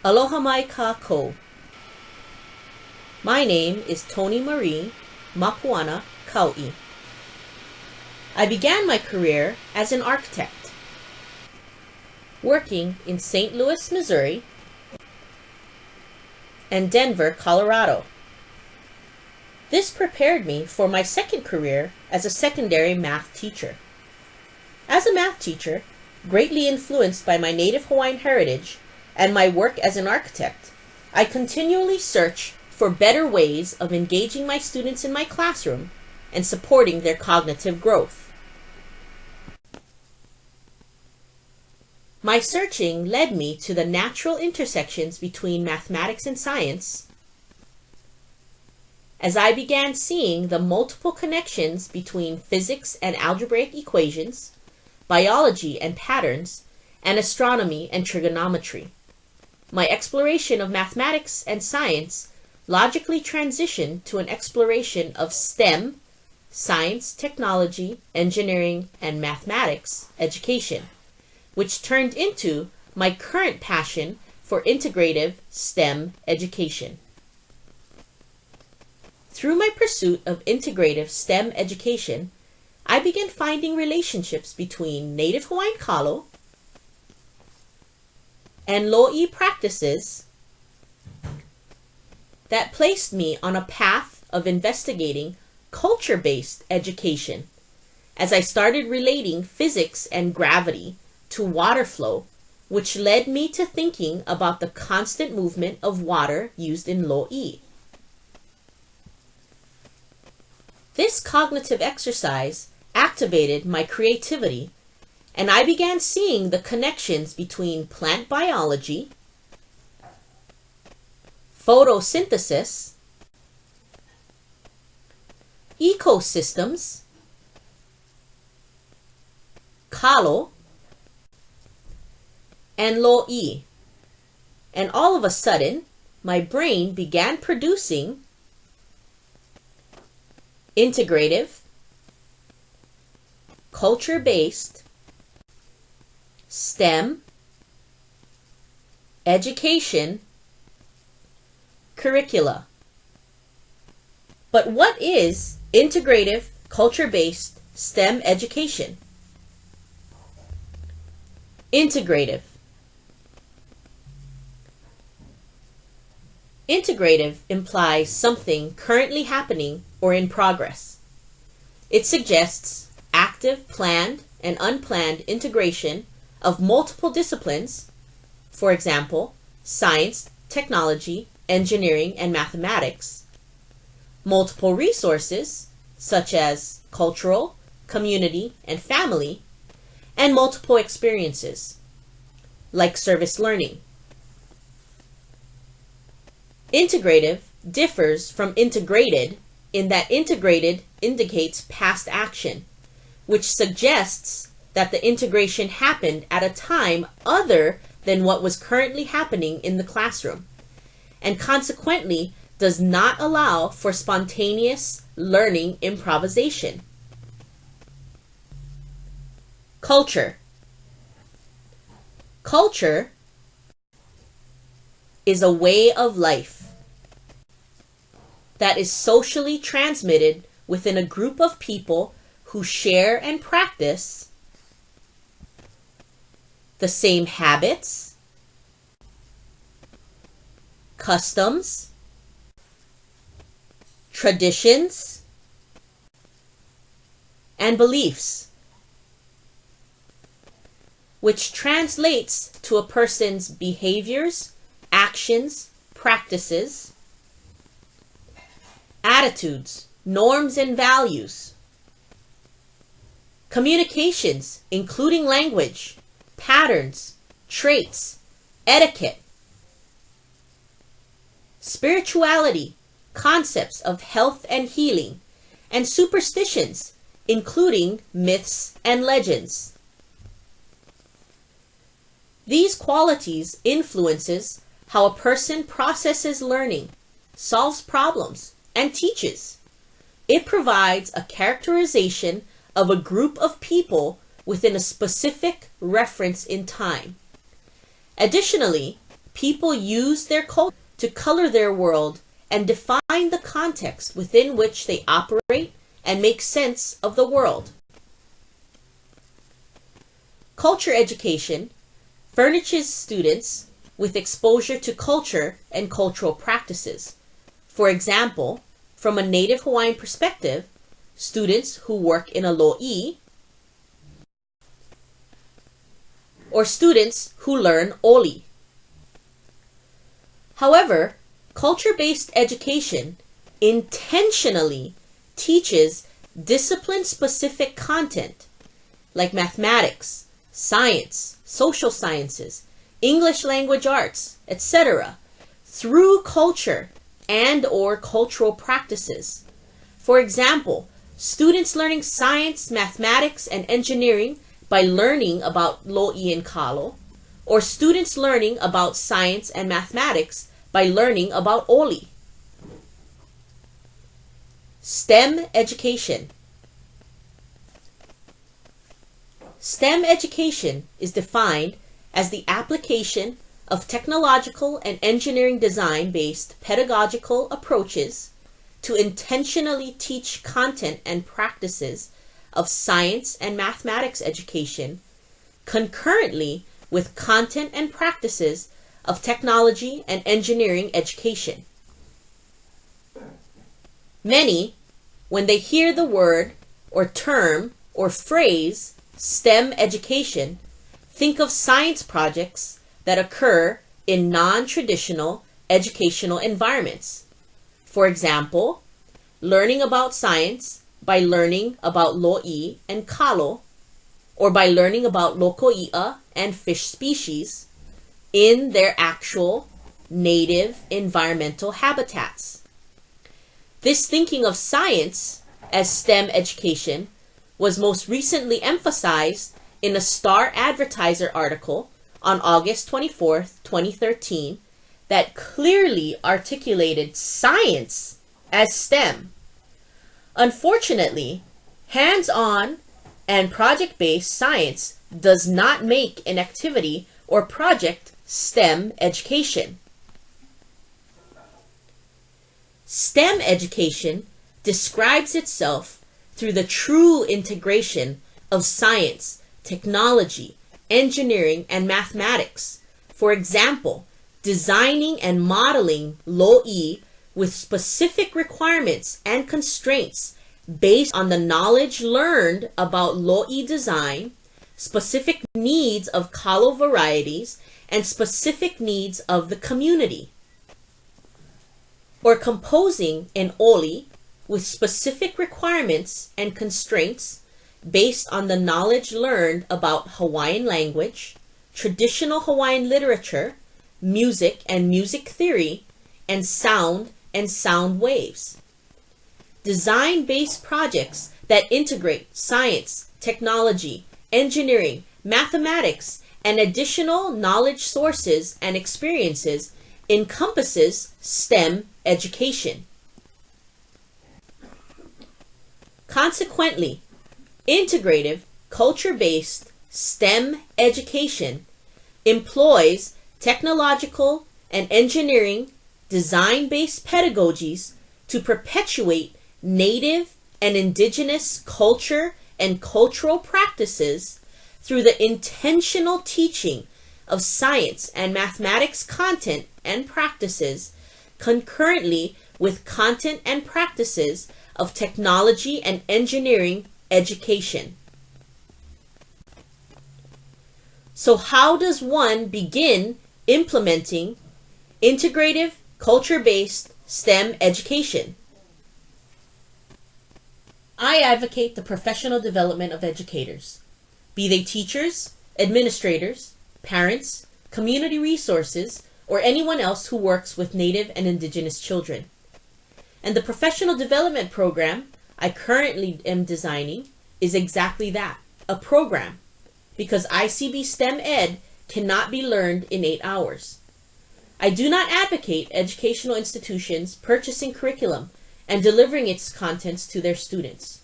Aloha mai kako. My name is Toni Marie Mapuana Kau'i. I began my career as an architect, working in St. Louis, Missouri, and Denver, Colorado. This prepared me for my second career as a secondary math teacher. As a math teacher, greatly influenced by my native Hawaiian heritage and my work as an architect, I continually search for better ways of engaging my students in my classroom and supporting their cognitive growth. My searching led me to the natural intersections between mathematics and science, as I began seeing the multiple connections between physics and algebraic equations, biology and patterns, and astronomy and trigonometry. My exploration of mathematics and science logically transitioned to an exploration of STEM, science, technology, engineering, and mathematics education, which turned into my current passion for integrative STEM education. Through my pursuit of integrative STEM education, I began finding relationships between Native Hawaiian kalo and lo'i practices that placed me on a path of investigating culture-based education as I started relating physics and gravity to water flow, which led me to thinking about the constant movement of water used in lo'i. This cognitive exercise activated my creativity, and I began seeing the connections between plant biology, photosynthesis, ecosystems, kalo, and lo'i. And all of a sudden, my brain began producing integrative, culture-based STEM education curricula. But what is integrative culture-based STEM education? Integrative. Integrative implies something currently happening or in progress. It suggests active, planned, and unplanned integration of multiple disciplines, for example, science, technology, engineering, and mathematics, multiple resources, such as cultural, community, and family, and multiple experiences, like service learning. Integrative differs from integrated in that integrated indicates past action, which suggests that the integration happened at a time other than what was currently happening in the classroom, and consequently does not allow for spontaneous learning improvisation. Culture. Culture is a way of life that is socially transmitted within a group of people who share and practice the same habits, customs, traditions, and beliefs, which translates to a person's behaviors, actions, practices, attitudes, norms, and values, communications, including language, patterns, traits, etiquette, spirituality, concepts of health and healing, and superstitions, including myths and legends. These qualities influences how a person processes learning, solves problems, and teaches. It provides a characterization of a group of people within a specific reference in time. Additionally, people use their culture to color their world and define the context within which they operate and make sense of the world. Culture education furnishes students with exposure to culture and cultural practices. For example, from a Native Hawaiian perspective, students who work in a lo'i or students who learn oli. However, culture-based education intentionally teaches discipline-specific content like mathematics, science, social sciences, English language arts, etc. through culture and/or cultural practices. For example, students learning science, mathematics, and engineering by learning about lo'i and kalo, or students learning about science and mathematics by learning about oli. STEM education. STEM education is defined as the application of technological and engineering design-based pedagogical approaches to intentionally teach content and practices of science and mathematics education concurrently with content and practices of technology and engineering education. Many, when they hear the word or term or phrase STEM education, think of science projects that occur in non-traditional educational environments. For example, learning about science by learning about lo'i and kalo, or by learning about loko'i'a and fish species in their actual native environmental habitats. This thinking of science as STEM education was most recently emphasized in a Star Advertiser article on August 24, 2013, that clearly articulated science as STEM. Unfortunately, hands-on and project-based science does not make an activity or project STEM education. STEM education describes itself through the true integration of science, technology, engineering, and mathematics. For example, designing and modeling lo'i with specific requirements and constraints based on the knowledge learned about lo'i design, specific needs of kalo varieties, and specific needs of the community. Or composing an oli with specific requirements and constraints based on the knowledge learned about Hawaiian language, traditional Hawaiian literature, music and music theory, and sound waves. Design-based projects that integrate science, technology, engineering, mathematics, and additional knowledge sources and experiences encompasses STEM education. Consequently, integrative, culture-based STEM education employs technological and engineering design-based pedagogies to perpetuate native and indigenous culture and cultural practices through the intentional teaching of science and mathematics content and practices concurrently with content and practices of technology and engineering education. So how does one begin implementing integrative, culture-based STEM education? I advocate the professional development of educators, be they teachers, administrators, parents, community resources, or anyone else who works with Native and Indigenous children. And the professional development program I currently am designing is exactly that, a program, because ICB STEM Ed cannot be learned in 8 hours. I do not advocate educational institutions purchasing curriculum and delivering its contents to their students.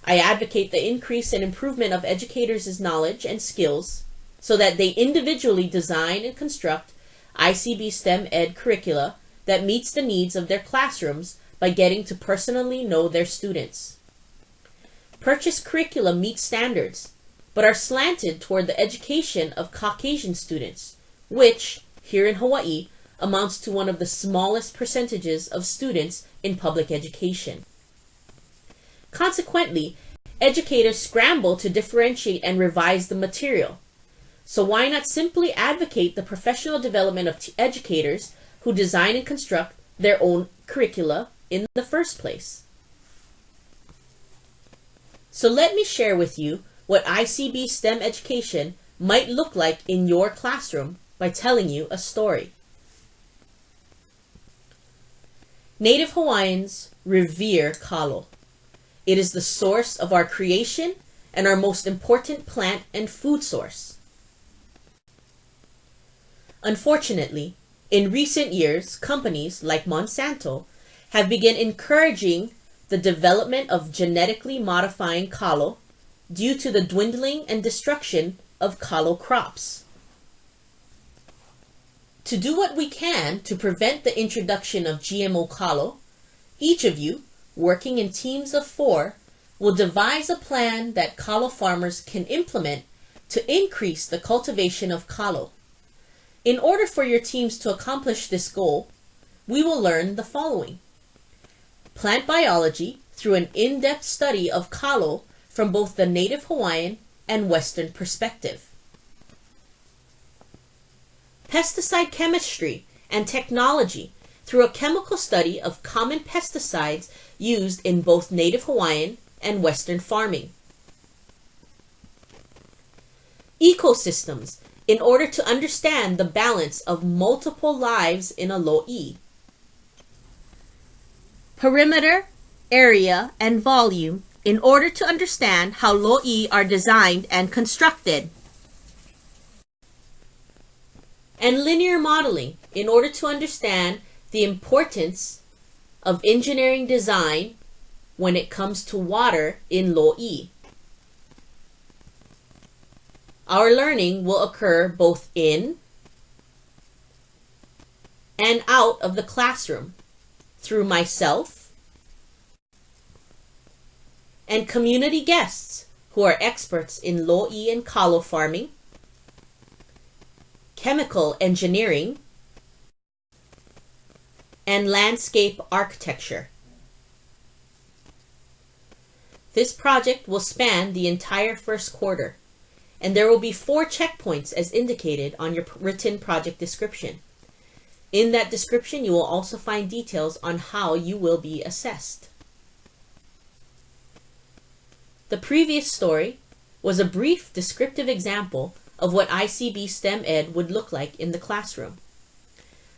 I advocate the increase and improvement of educators' knowledge and skills so that they individually design and construct ICB STEM Ed curricula that meets the needs of their classrooms by getting to personally know their students. Purchased curricula meet standards, but are slanted toward the education of Caucasian students, which, here in Hawaii, amounts to one of the smallest percentages of students in public education. Consequently, educators scramble to differentiate and revise the material. So why not simply advocate the professional development of educators who design and construct their own curricula in the first place? So let me share with you what ICB STEM education might look like in your classroom by telling you a story. Native Hawaiians revere kalo. It is the source of our creation and our most important plant and food source. Unfortunately, in recent years, companies like Monsanto have begun encouraging the development of genetically modifying kalo due to the dwindling and destruction of kalo crops. To do what we can to prevent the introduction of GMO kalo, each of you, working in teams of 4, will devise a plan that kalo farmers can implement to increase the cultivation of kalo. In order for your teams to accomplish this goal, we will learn the following: plant biology through an in-depth study of kalo from both the Native Hawaiian and Western perspective. Pesticide chemistry and technology through a chemical study of common pesticides used in both Native Hawaiian and Western farming. Ecosystems in order to understand the balance of multiple lives in a lo'i. Perimeter, area, and volume in order to understand how lo'i are designed and constructed. And linear modeling in order to understand the importance of engineering design when it comes to water in lo'i. Our learning will occur both in and out of the classroom through myself and community guests who are experts in lo'i and kalo farming, chemical engineering, and landscape architecture. This project will span the entire first quarter, and there will be 4 checkpoints as indicated on your written project description. In that description, you will also find details on how you will be assessed. The previous story was a brief descriptive example of what ICB STEM Ed would look like in the classroom.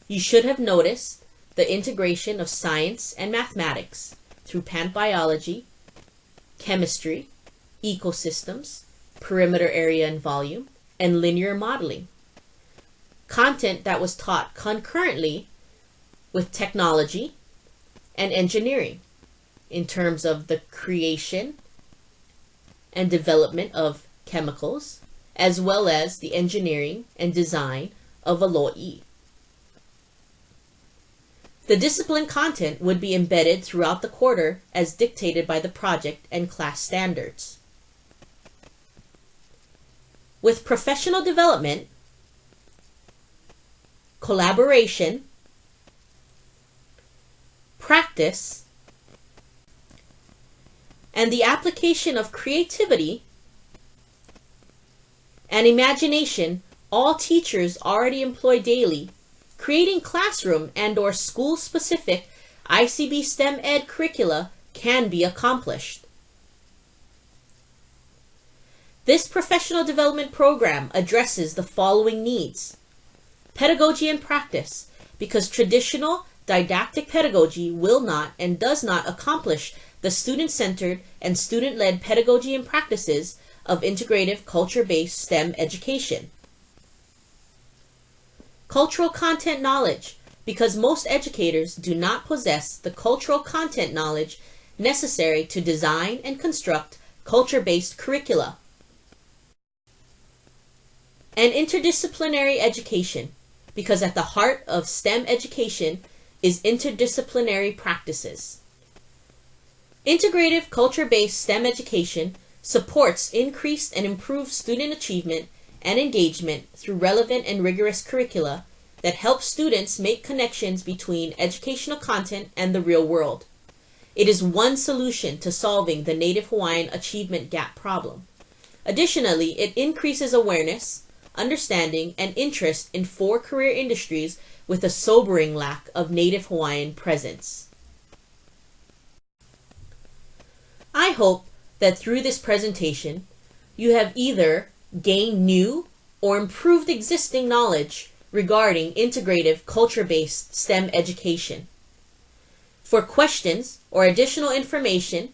You should have noticed the integration of science and mathematics through plant biology, chemistry, ecosystems, perimeter area and volume, and linear modeling. Content that was taught concurrently with technology and engineering in terms of the creation and development of chemicals, as well as the engineering and design of a lo'i. The discipline content would be embedded throughout the quarter as dictated by the project and class standards. With professional development, collaboration, practice, and the application of creativity and imagination, all teachers already employ daily, creating classroom and/or school-specific ICB STEM Ed curricula can be accomplished. This professional development program addresses the following needs: pedagogy and practice, because traditional didactic pedagogy will not and does not accomplish the student-centered and student-led pedagogy and practices of integrative culture-based STEM education. Cultural content knowledge, because most educators do not possess the cultural content knowledge necessary to design and construct culture-based curricula. And interdisciplinary education, because at the heart of STEM education is interdisciplinary practices. Integrative culture-based STEM education supports increased and improved student achievement and engagement through relevant and rigorous curricula that help students make connections between educational content and the real world. It is one solution to solving the Native Hawaiian achievement gap problem. Additionally, it increases awareness, understanding, and interest in 4 career industries with a sobering lack of Native Hawaiian presence. I hope that through this presentation, you have either gained new or improved existing knowledge regarding integrative culture-based STEM education. For questions or additional information,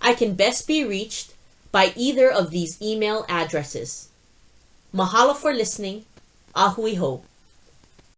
I can best be reached by either of these email addresses. Mahalo for listening. Ahui ho.